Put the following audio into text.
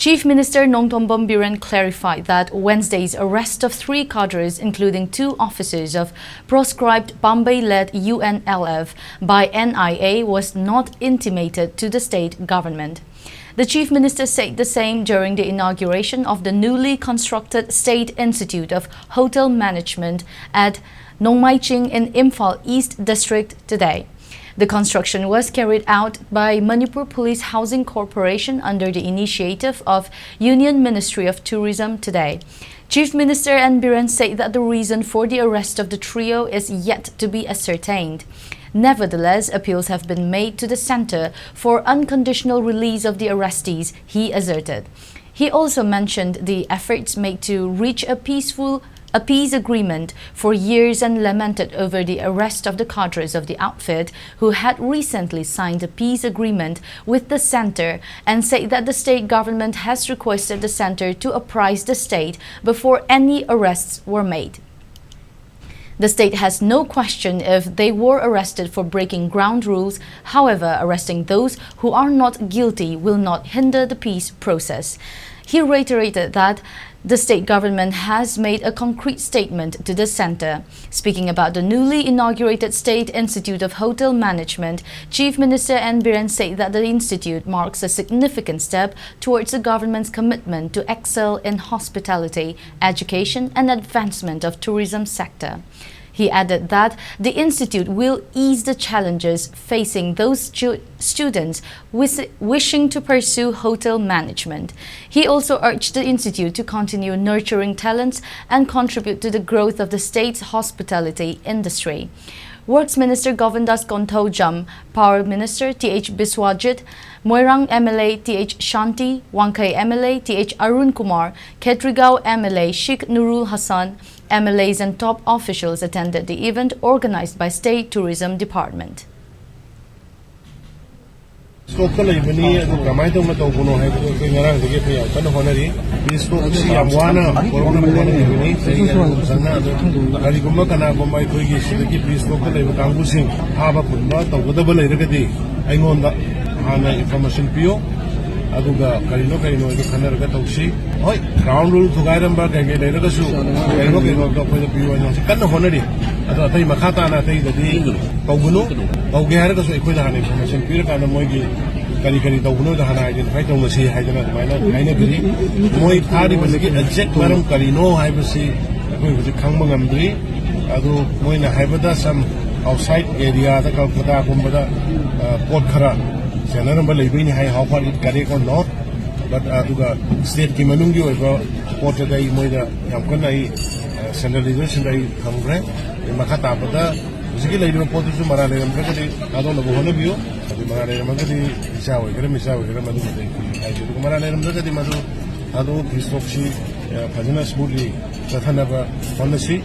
Chief Minister Nongtombam Biren clarified that Wednesday's arrest of 3 cadres, including 2 officers of proscribed Pambei-Led Unlf by NIA, was not intimated to the state government. The Chief Minister said the same during the inauguration of the newly constructed State Institute of Hotel Management at Nongmaiching in Imphal East District today. The construction was carried out by Manipur Police Housing Corporation under the initiative of Union Ministry of Tourism today. Chief Minister N. Biren said that the reason for the arrest of the trio is yet to be ascertained. Nevertheless, appeals have been made to the center for unconditional release of the arrestees, he asserted. He also mentioned the efforts made to reach a peace agreement for years and lamented over the arrest of the cadres of the outfit who had recently signed a peace agreement with the center, and said that the state government has requested the center to apprise the state before any arrests were made. The state has no question if they were arrested for breaking ground rules. However, arresting those who are not guilty will not hinder the peace process. He reiterated that the state government has made a concrete statement to the center. Speaking about the newly inaugurated State Institute of Hotel Management, Chief Minister N. Biren said that the institute marks a significant step towards the government's commitment to excel in hospitality, education and advancement of tourism sector. He added that the institute will ease the challenges facing those students wishing to pursue hotel management. He also urged the institute to continue nurturing talents and contribute to the growth of the state's hospitality industry. Works Minister Govt Kontojam, Power Minister T.H. Biswajit, Moirang MLA T.H. Shanti, Wangkai MLA T.H. Arun Kumar, Ketrigao MLA Sheikh Nurul Hassan, MLAs and top officials attended the event organized by State Tourism Department. Aduga karino idu khanarga tawsi hoi ground rule thugairamba kage leiragasu karino da khoi piwa no kanna honari adu atai makhata na atai dadi tawgunu tawge haragasu ekhoi da hane information pira kana moigi kari tawgunu da hana identify tawmasi haidana maina haina biri moi thari basiki exact maram karino haibasi ekhoi huji khangma ngamdri adu moina haibada some outside area da kalkata gumbada port khara Channel number labini high how far it carry or not, but the state Kimanungi over Porta Day Moida Yamkana centralization day Hungre, in Makata, but basically reported to Marana Magadi, I don't know one of you, the Marana Magadi, Misawa, Madu, Marana Magadi Madu, Adu, Christophe, Pazina Smoothly, Satanava, on the sea.